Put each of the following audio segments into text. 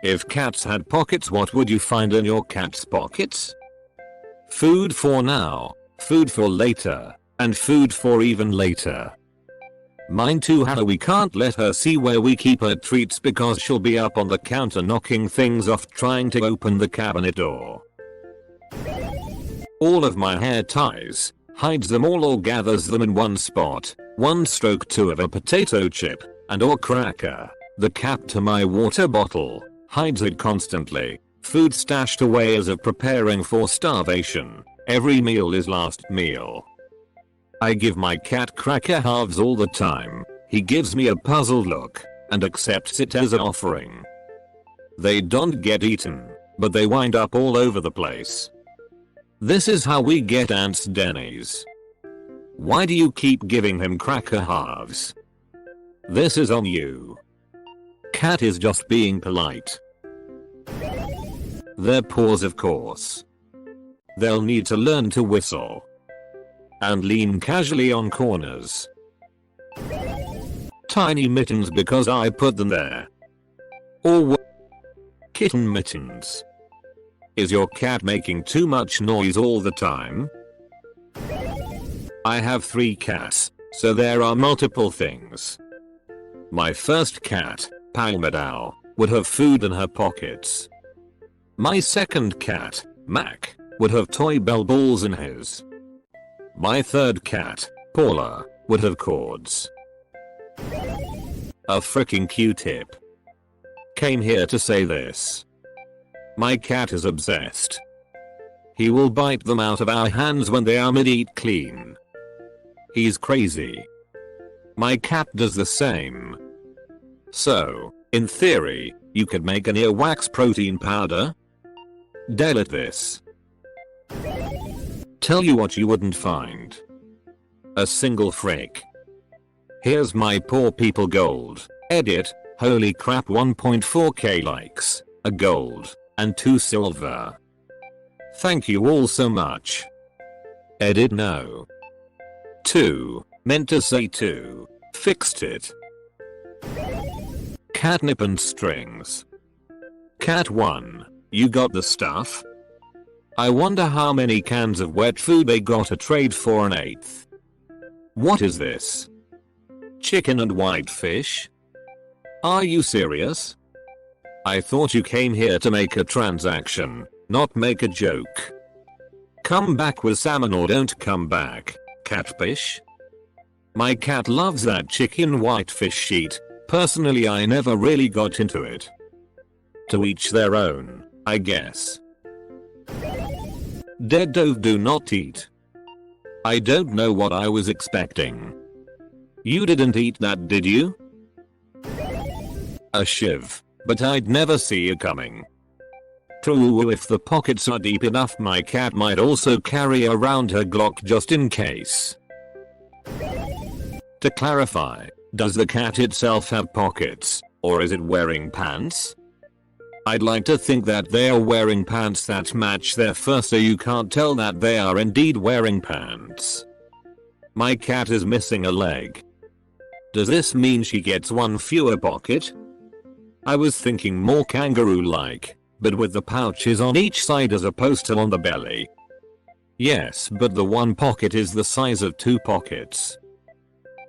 If cats had pockets, what would you find in your cat's pockets? Food for now, food for later, and food for even later. Mine too. How we can't let her see where we keep her treats because she'll be up on the counter knocking things off trying to open the cabinet door. All of my hair ties, hides them all or gathers them in one spot, one stroke two of a potato chip, and or cracker. The cap to my water bottle, hides it constantly. Food stashed away as of preparing for starvation. Every meal is last meal. I give my cat cracker halves all the time. He gives me a puzzled look and accepts it as an offering. They don't get eaten, but they wind up all over the place. This is how we get ants Denny's. Why do you keep giving him cracker halves? This is on you. Cat is just being polite. Their paws, of course. They'll need to learn to whistle. And lean casually on corners. Tiny mittens because I put them there. Or kitten mittens. Is your cat making too much noise all the time? I have 3 cats, so there are multiple things. My first cat, Palmadal, would have food in her pockets. My second cat, Mac, would have toy bell balls in his. My third cat, Paula, would have cords. A freaking Q-tip. Came here to say this. My cat is obsessed. He will bite them out of our hands when they are mid-eat clean. He's crazy. My cat does the same. So, in theory, you could make an earwax protein powder? Delete this. Tell you what you wouldn't find. A single frick. Here's my poor people gold. Edit, holy crap 1.4k likes, a gold, and 2 silver. Thank you all so much. Edit no. 2, meant to say 2, fixed it. Catnip and strings. Cat 1, you got the stuff? I wonder how many cans of wet food they got to trade for an 1/8. What is this? Chicken and white fish? Are you serious? I thought you came here to make a transaction, not make a joke. Come back with salmon or don't come back, catfish. My cat loves that chicken whitefish sheet. Personally, I never really got into it. To each their own, I guess. Dead dove do not eat. I don't know what I was expecting. You didn't eat that, did you? A shiv, but I'd never see you coming. True, if the pockets are deep enough, my cat might also carry around her Glock just in case. To clarify, does the cat itself have pockets, or is it wearing pants? I'd like to think that they are wearing pants that match their fur so you can't tell that they are indeed wearing pants. My cat is missing a leg. Does this mean she gets 1 fewer pocket? I was thinking more kangaroo-like, but with the pouches on each side as opposed to on the belly. Yes, but the 1 pocket is the size of 2 pockets.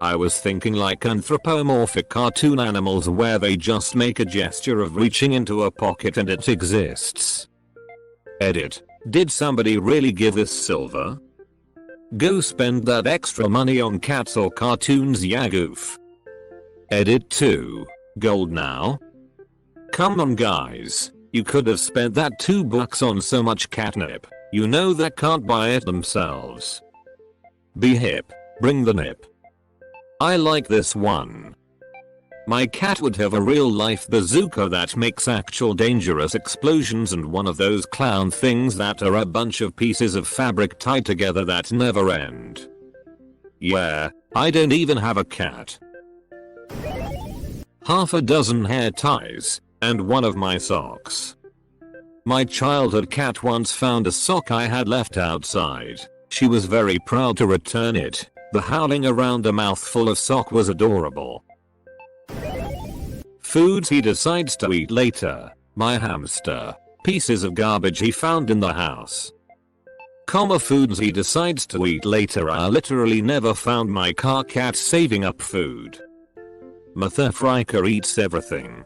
I was thinking like anthropomorphic cartoon animals where they just make a gesture of reaching into a pocket and it exists. Edit. Did somebody really give this silver? Go spend that extra money on cats or cartoons, yagoof. Edit 2. Gold now? Come on guys, you could have spent that $2 on so much catnip. You know they can't buy it themselves. Be hip, bring the nip. I like this one. My cat would have a real life bazooka that makes actual dangerous explosions and one of those clown things that are a bunch of pieces of fabric tied together that never end. Yeah, I don't even have a cat. Half a dozen hair ties, and one of my socks. My childhood cat once found a sock I had left outside. She was very proud to return it. The howling around a mouthful of sock was adorable. Foods he decides to eat later. My hamster. Pieces of garbage he found in the house. Foods he decides to eat later. I literally never found my cat saving up food. Motherfriker eats everything.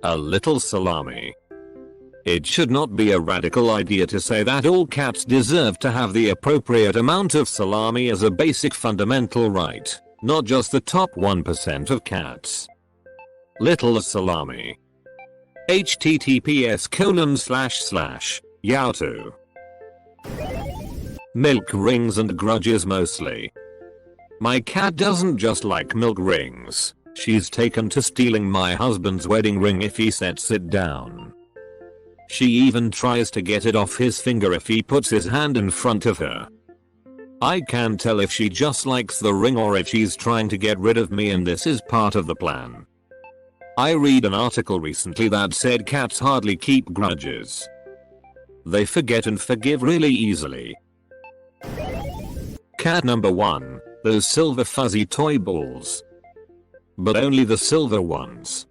A little salami. It should not be a radical idea to say that all cats deserve to have the appropriate amount of salami as a basic fundamental right, not just the top 1% of cats. Little salami. https://yahoo. Milk rings and grudges mostly. My cat doesn't just like milk rings, she's taken to stealing my husband's wedding ring if he sets it down. She even tries to get it off his finger if he puts his hand in front of her. I can't tell if she just likes the ring or if she's trying to get rid of me, and this is part of the plan. I read an article recently that said cats hardly keep grudges. They forget and forgive really easily. Cat number 1, those silver fuzzy toy balls. But only the silver ones.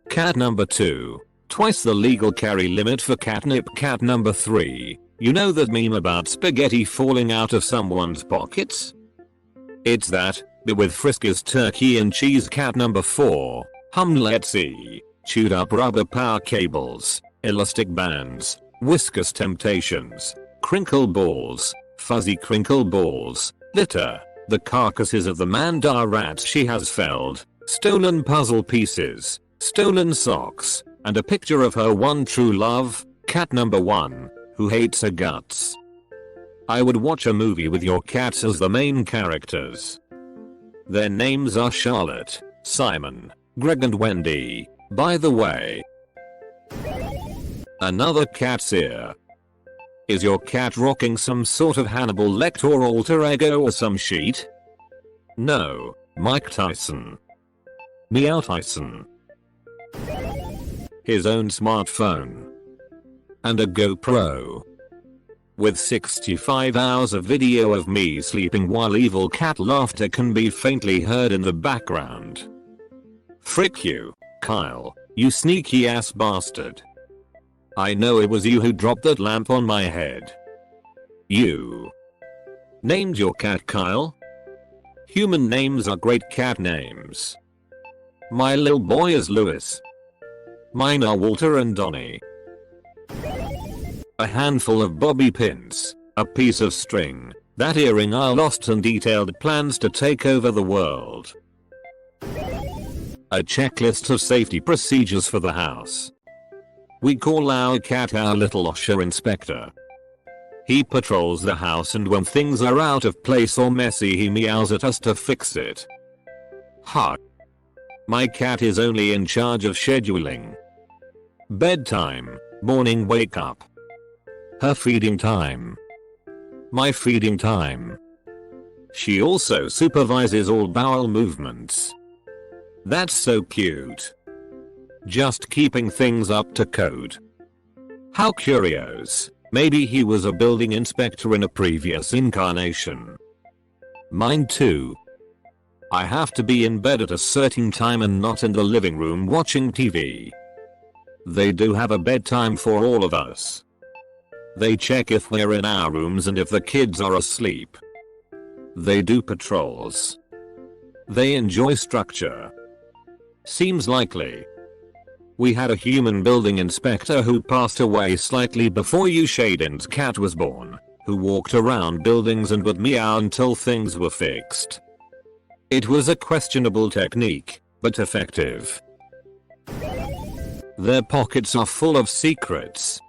Cat number 2, twice the legal carry limit for catnip. Cat number 3, you know that meme about spaghetti falling out of someone's pockets? It's that, but with Friskies turkey and cheese. Cat number 4, let's see, chewed up rubber power cables, elastic bands, whiskas temptations, crinkle balls, fuzzy crinkle balls, litter, the carcasses of the mandar rats she has felled, stolen puzzle pieces, stolen socks, and a picture of her one true love, cat number 1, who hates her guts. I would watch a movie with your cats as the main characters. Their names are Charlotte, Simon, Greg and Wendy, by the way. Another cat's ear. Is your cat rocking some sort of Hannibal Lecter alter ego or some shit? No, Mike Tyson. Meow Tyson. His own smartphone. And a GoPro. With 65 hours of video of me sleeping while evil cat laughter can be faintly heard in the background. Frick you, Kyle, you sneaky ass bastard. I know it was you who dropped that lamp on my head. You named your cat Kyle? Human names are great cat names. My little boy is Lewis. Mine are Walter and Donnie. A handful of bobby pins, a piece of string, that earring I lost, and detailed plans to take over the world. A checklist of safety procedures for the house. We call our cat our little Osher inspector. He patrols the house, and when things are out of place or messy he meows at us to fix it. Ha! My cat is only in charge of scheduling bedtime, morning wake up, her feeding time, my feeding time. She also supervises all bowel movements. That's so cute. Just keeping things up to code. How curious. Maybe he was a building inspector in a previous incarnation. Mine too. I have to be in bed at a certain time and not in the living room watching TV. They do have a bedtime for all of us. They check if we're in our rooms and if the kids are asleep. They do patrols. They enjoy structure. Seems likely. We had a human building inspector who passed away slightly before Shaden's cat was born, who walked around buildings and would meow until things were fixed. It was a questionable technique, but effective. Their pockets are full of secrets.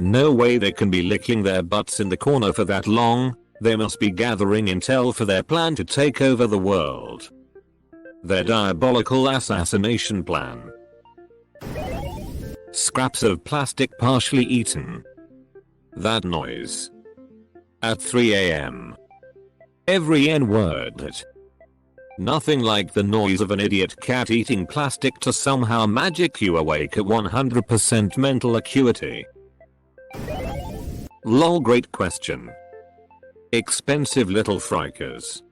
No way they can be licking their butts in the corner for that long. They must be gathering intel for their plan to take over the world. Their diabolical assassination plan. Scraps of plastic partially eaten. That noise. At 3 AM. Every N-word. Nothing like the noise of an idiot cat eating plastic to somehow magic you awake at 100% mental acuity. Lol, great question. Expensive little frikers.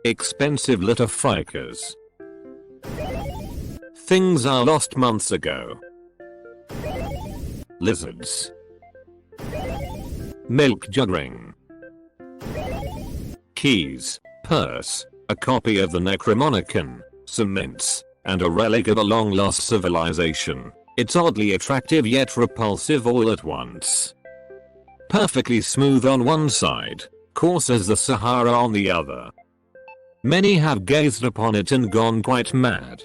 Expensive little frikers. Things I lost months ago. Lizards. Milk jug ring. Keys, purse, a copy of the Necronomicon, some mints, and a relic of a long lost civilization. It's oddly attractive yet repulsive all at once. Perfectly smooth on one side, coarse as the Sahara on the other. Many have gazed upon it and gone quite mad.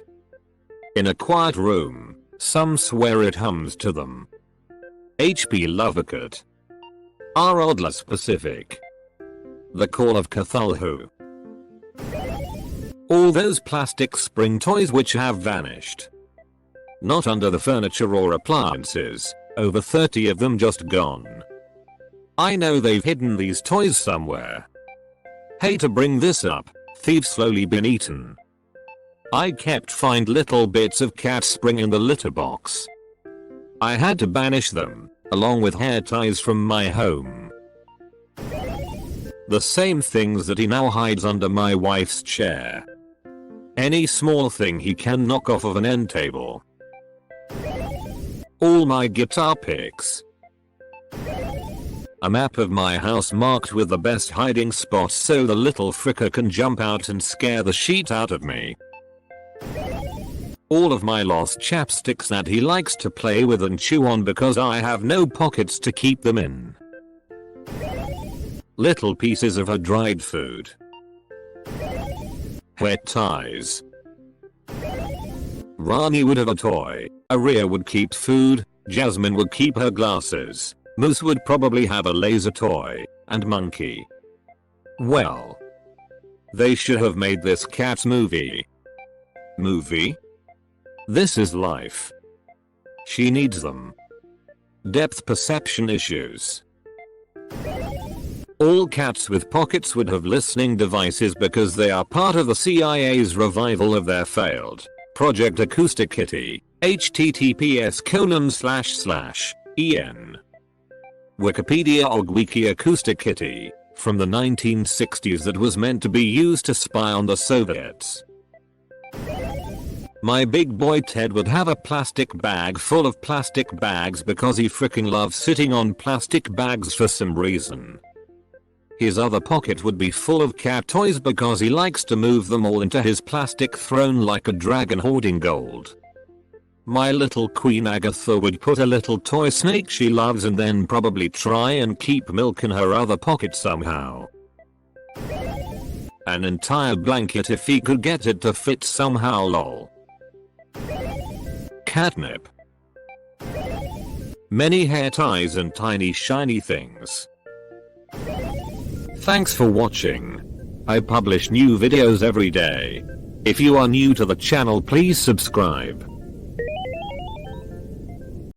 In a quiet room, some swear it hums to them. H.P. Lovecraft. Are oddly specific. The Call of Cthulhu. All those plastic spring toys which have vanished. Not under the furniture or appliances, over 30 of them just gone. I know they've hidden these toys somewhere. Hate to bring this up, thieves slowly been eaten. I kept find little bits of cat spring in the litter box. I had to banish them, along with hair ties from my home. The same things that he now hides under my wife's chair. Any small thing he can knock off of an end table. All my guitar picks. A map of my house marked with the best hiding spots so the little fricker can jump out and scare the shit out of me. All of my lost chapsticks that he likes to play with and chew on because I have no pockets to keep them in. Little pieces of her dried food. Hair ties. Rani would have a toy, Aria would keep food, Jasmine would keep her glasses, Moose would probably have a laser toy, and Monkey. Well, they should have made this cat's movie. Movie? This is life. She needs them. Depth perception issues. All cats with pockets would have listening devices because they are part of the CIA's revival of their failed Project Acoustic Kitty, https://en. Wikipedia org Wiki Acoustic Kitty, from the 1960s that was meant to be used to spy on the Soviets. My big boy Ted would have a plastic bag full of plastic bags because he freaking loves sitting on plastic bags for some reason. His other pocket would be full of cat toys because he likes to move them all into his plastic throne like a dragon hoarding gold. My little Queen Agatha would put a little toy snake she loves and then probably try and keep milk in her other pocket somehow. An entire blanket if he could get it to fit somehow lol. Catnip. Many hair ties and tiny shiny things. Thanks for watching. I publish new videos every day. If you are new to the channel, please subscribe.